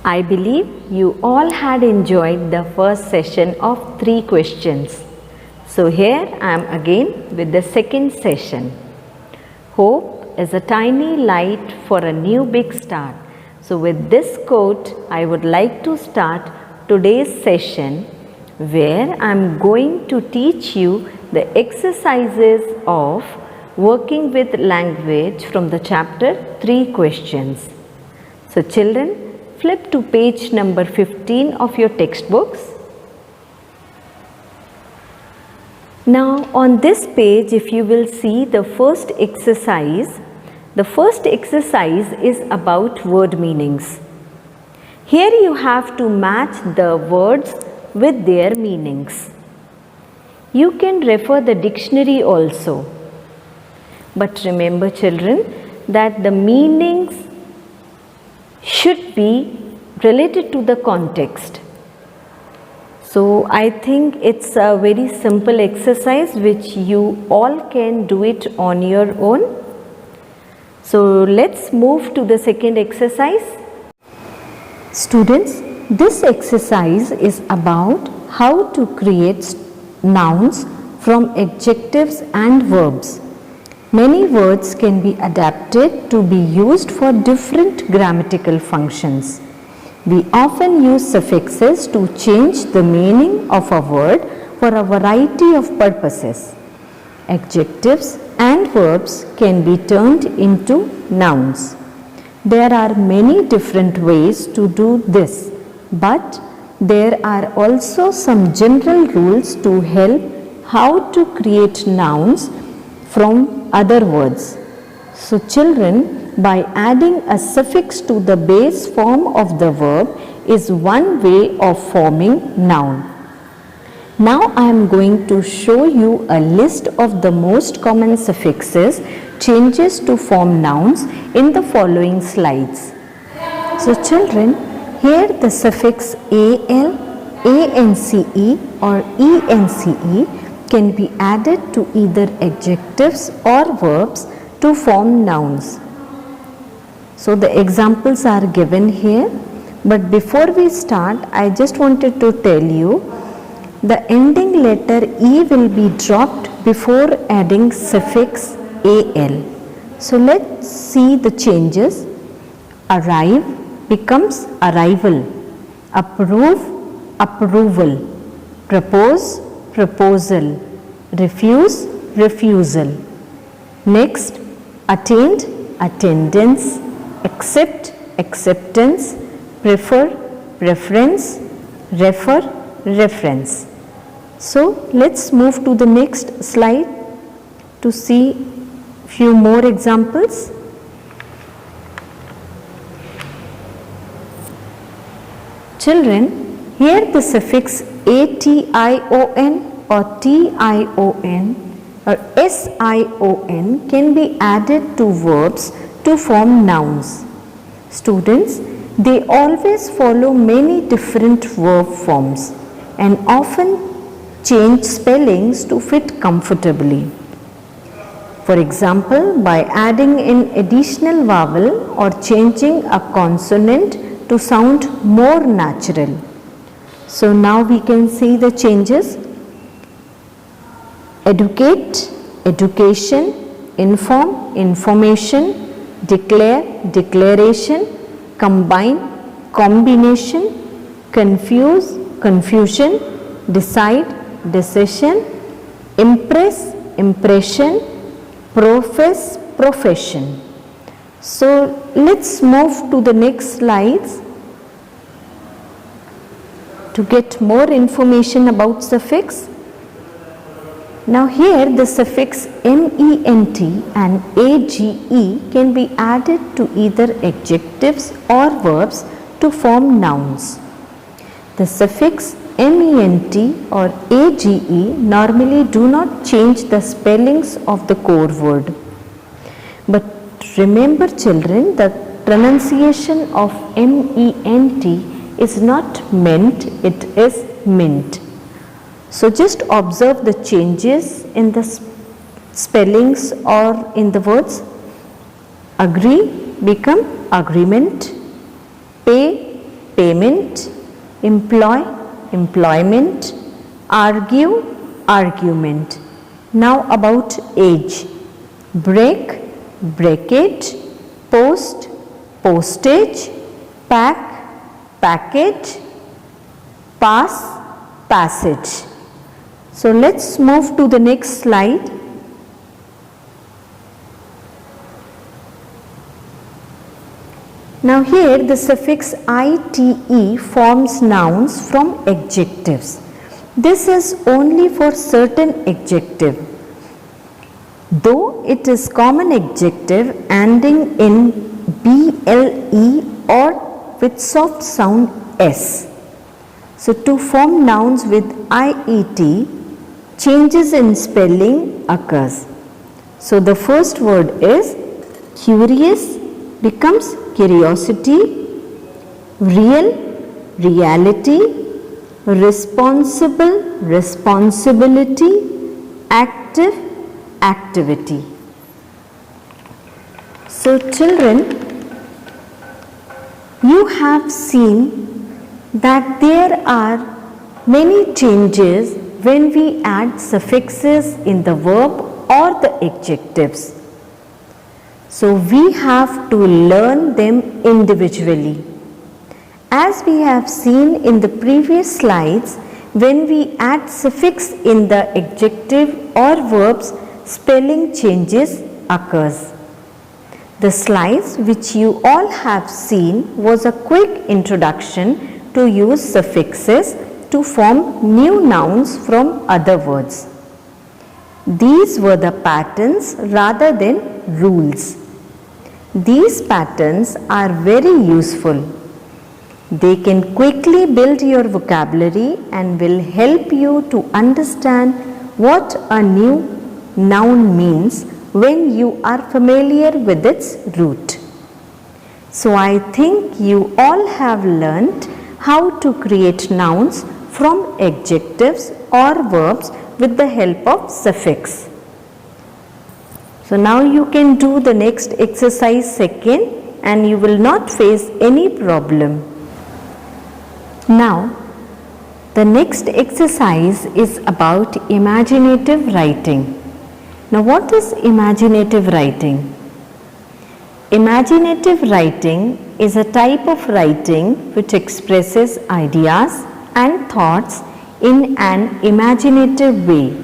I believe you all had enjoyed the first session of 3 questions. So here I am again with the second session. Hope is a tiny light for a new big start. So with this quote, I would like to start today's session where I am going to teach you the exercises of working with language from the chapter 3 questions. So children, flip to page number 15 of your textbooks. Now on this page, if you will see the first exercise is about word meanings. Here you have to match the words with their meanings. You can refer the dictionary also. But remember children that the meanings should be related to the context. So I think it's a very simple exercise which you all can do it on your own. So let's move to the second exercise. Students, this exercise is about how to create nouns from adjectives and verbs. Many words can be adapted to be used for different grammatical functions. We often use suffixes to change the meaning of a word for a variety of purposes. Adjectives and verbs can be turned into nouns. There are many different ways to do this, but there are also some general rules to help how to create nouns from other words. So children, by adding a suffix to the base form of the verb is one way of forming noun. Now I am going to show you a list of the most common suffixes changes to form nouns in the following slides. So children, here the suffix al, ance or ence can be added to either adjectives or verbs to form nouns. So the examples are given here, but before we start, I just wanted to tell you the ending letter E will be dropped before adding suffix al. So let's see the changes. Arrive becomes arrival, approve, approval, propose, proposal, refuse, refusal. Next, attend, attendance, accept, acceptance, prefer, preference, refer, reference. So let's move to the next slide to see few more examples. Children, here the suffix ation or tion or sion can be added to verbs to form nouns. Students, they always follow many different verb forms and often change spellings to fit comfortably. For example, by adding an additional vowel or changing a consonant to sound more natural. So now we can see the changes. Educate, education, inform, information, declare, declaration, combine, combination, confuse, confusion, decide, decision, impress, impression, profess, profession. So let's move to the next slides to get more information about suffix. Now here the suffix ment and age can be added to either adjectives or verbs to form nouns. The suffix ment or age normally do not change the spellings of the core word. But remember children, the pronunciation of ment is not meant, it is mint. So just observe the changes in the spellings or in the words. Agree become agreement, pay employment, employ, employment, argue, argument. Now about age. Break, breakage, post, postage, pack, package, pass, passage. So let's move to the next slide. Now here the suffix ite forms nouns from adjectives. This is only for certain adjective. Though it is common adjective ending in ble or with soft sound s. So to form nouns with iet, changes in spelling occurs. So the first word is curious becomes curiosity, real, reality, responsible, responsibility, active, activity. So children, you have seen that there are many changes when we add suffixes in the verb or the adjectives. So we have to learn them individually. As we have seen in the previous slides, when we add suffix in the adjective or verbs, spelling changes occurs. The slides which you all have seen was a quick introduction to use suffixes to form new nouns from other words. These were the patterns rather than rules. These patterns are very useful. They can quickly build your vocabulary and will help you to understand what a new noun means when you are familiar with its root. So I think you all have learnt how to create nouns from adjectives or verbs with the help of suffix. So now you can do the next exercise second and you will not face any problem. Now the next exercise is about imaginative writing. Now what is imaginative writing? Imaginative writing is a type of writing which expresses ideas and thoughts in an imaginative way.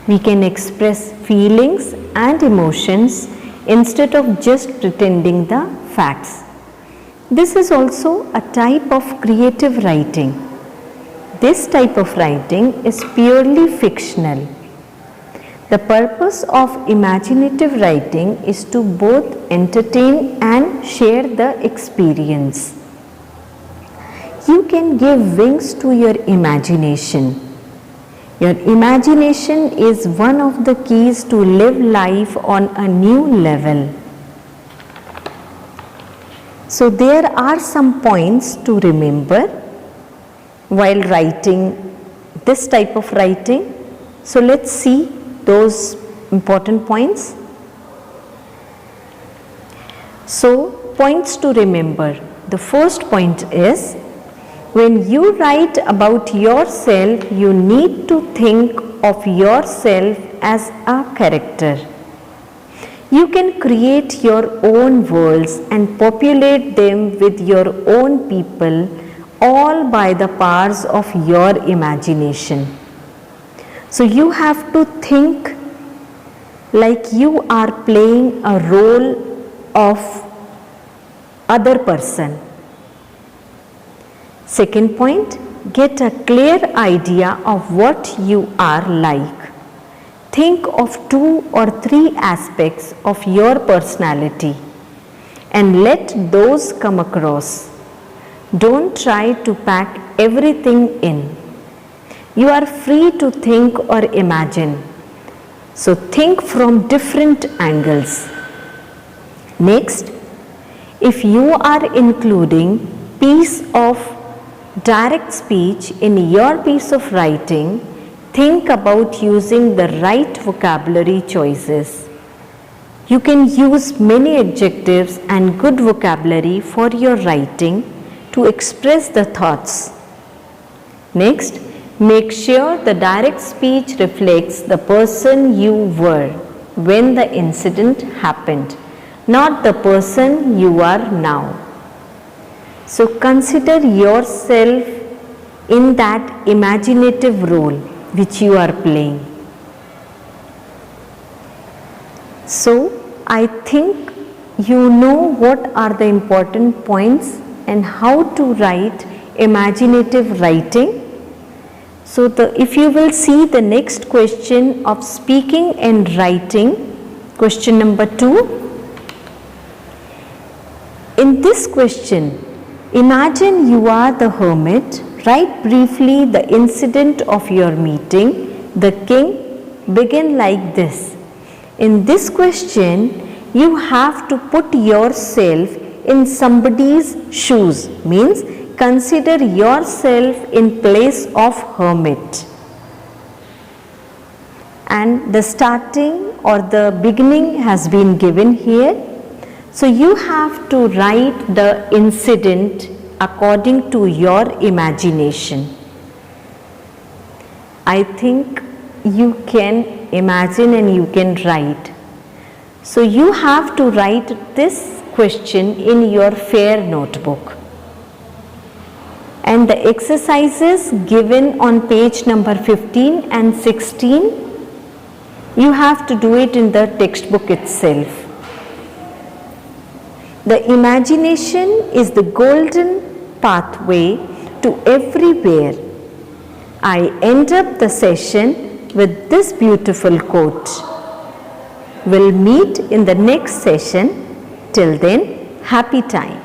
We can express feelings and emotions instead of just pretending the facts. This is also a type of creative writing. This type of writing is purely fictional. The purpose of imaginative writing is to both entertain and share the experience. You can give wings to your imagination. Your imagination is one of the keys to live life on a new level. So there are some points to remember while writing this type of writing. So let's see those important points. So points to remember. The first point is, when you write about yourself, you need to think of yourself as a character. You can create your own worlds and populate them with your own people, all by the powers of your imagination. So you have to think like you are playing a role of other person. Second point, get a clear idea of what you are like. Think of 2 or 3 aspects of your personality and let those come across. Don't try to pack everything in. You are free to think or imagine. So think from different angles. Next, if you are including piece of direct speech in your piece of writing, think about using the right vocabulary choices. You can use many adjectives and good vocabulary for your writing to express the thoughts. Next, make sure the direct speech reflects the person you were when the incident happened, not the person you are now. So consider yourself in that imaginative role which you are playing. So I think you know what are the important points and how to write imaginative writing. So if you will see the next question of speaking and writing, question number 2. In this question, imagine you are the hermit. Write briefly the incident of your meeting. The king begin like this. In this question, you have to put yourself in somebody's shoes, means consider yourself in place of hermit. And the starting or the beginning has been given here. So you have to write the incident according to your imagination. I think you can imagine and you can write. So you have to write this question in your fair notebook. And the exercises given on page number 15 and 16, you have to do it in the textbook itself. The imagination is the golden pathway to everywhere. I end up the session with this beautiful quote. We'll meet in the next session. Till then, happy time.